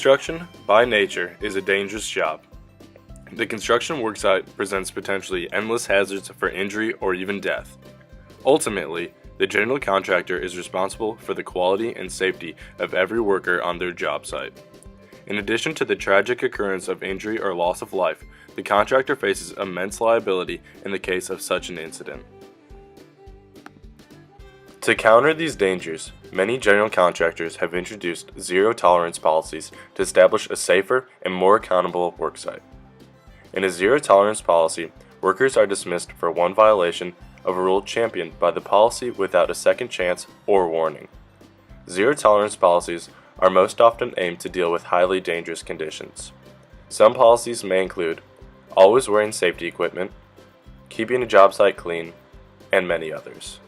Construction, by nature, is a dangerous job. The construction worksite presents potentially endless hazards for injury or even death. Ultimately, the general contractor is responsible for the quality and safety of every worker on their job site. In addition to the tragic occurrence of injury or loss of life, the contractor faces immense liability in the case of such an incident. To counter these dangers, many general contractors have introduced zero-tolerance policies to establish a safer and more accountable worksite. In a zero-tolerance policy, workers are dismissed for one violation of a rule championed by the policy without a second chance or warning. Zero-tolerance policies are most often aimed to deal with highly dangerous conditions. Some policies may include always wearing safety equipment, keeping a job site clean, and many others.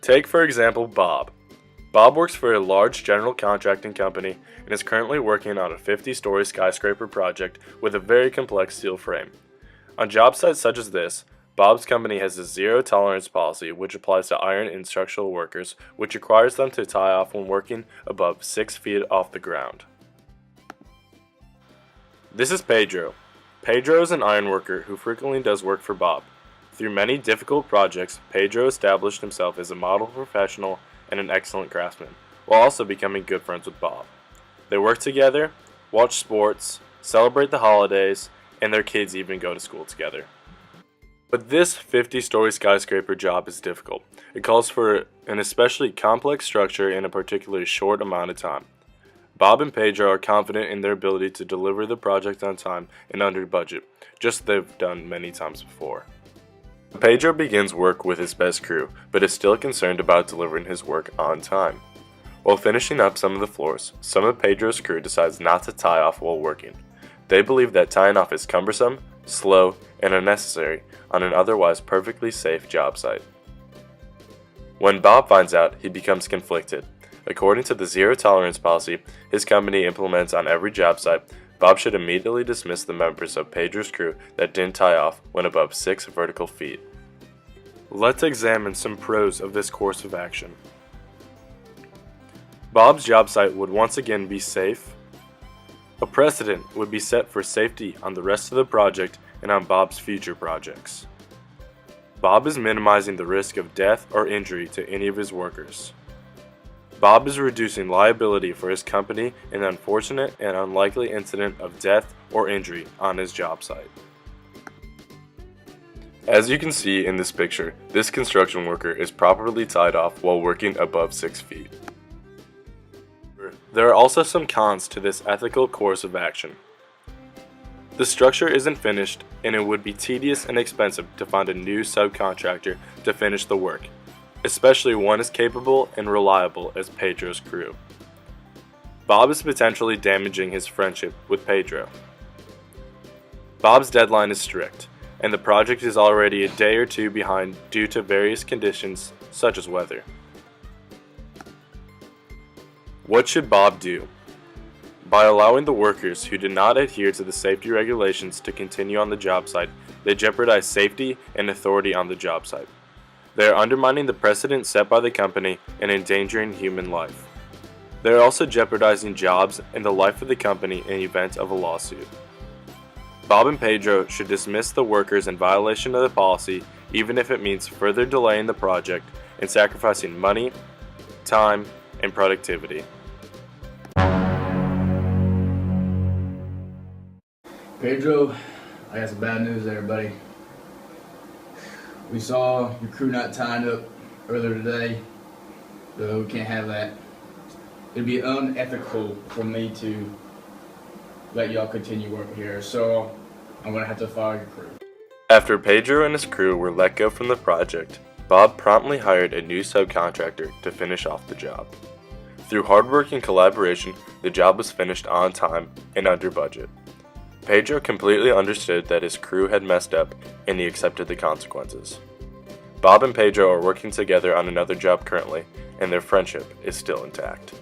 Take, for example, Bob. Bob works for a large general contracting company and is currently working on a 50-story skyscraper project with a very complex steel frame. On job sites such as this, Bob's company has a zero-tolerance policy which applies to iron and structural workers, which requires them to tie off when working above 6 feet off the ground. This is Pedro. Pedro is an iron worker who frequently does work for Bob. Through many difficult projects, Pedro established himself as a model professional and an excellent craftsman, while also becoming good friends with Bob. They work together, watch sports, celebrate the holidays, and their kids even go to school together. But this 50-story skyscraper job is difficult. It calls for an especially complex structure in a particularly short amount of time. Bob and Pedro are confident in their ability to deliver the project on time and under budget, just as they've done many times before. Pedro begins work with his best crew, but is still concerned about delivering his work on time. While finishing up some of the floors, some of Pedro's crew decides not to tie off while working. They believe that tying off is cumbersome, slow, and unnecessary on an otherwise perfectly safe job site. When Bob finds out, he becomes conflicted. According to the zero-tolerance policy his company implements on every job site, Bob should immediately dismiss the members of Pedro's crew that didn't tie off when above 6 vertical feet. Let's examine some pros of this course of action. Bob's job site would once again be safe. A precedent would be set for safety on the rest of the project and on Bob's future projects. Bob is minimizing the risk of death or injury to any of his workers. Bob is reducing liability for his company in an unfortunate and unlikely incident of death or injury on his job site. As you can see in this picture, this construction worker is properly tied off while working above 6 feet. There are also some cons to this ethical course of action. The structure isn't finished, and it would be tedious and expensive to find a new subcontractor to finish the work, especially one as capable and reliable as Pedro's crew. Bob is potentially damaging his friendship with Pedro. Bob's deadline is strict, and the project is already a day or two behind due to various conditions such as weather. What should Bob do? By allowing the workers who did not adhere to the safety regulations to continue on the job site, they jeopardize safety and authority on the job site. They are undermining the precedent set by the company and endangering human life. They are also jeopardizing jobs and the life of the company in the event of a lawsuit. Bob and Pedro should dismiss the workers in violation of the policy, even if it means further delaying the project and sacrificing money, time, and productivity. Pedro, I got some bad news there, buddy. We saw your crew not tying up earlier today, so we can't have that. It'd be unethical for me to let y'all continue working here, so I'm gonna have to fire your crew. After Pedro and his crew were let go from the project, Bob promptly hired a new subcontractor to finish off the job. Through hard work and collaboration, the job was finished on time and under budget. Pedro completely understood that his crew had messed up, and he accepted the consequences. Bob and Pedro are working together on another job currently, and their friendship is still intact.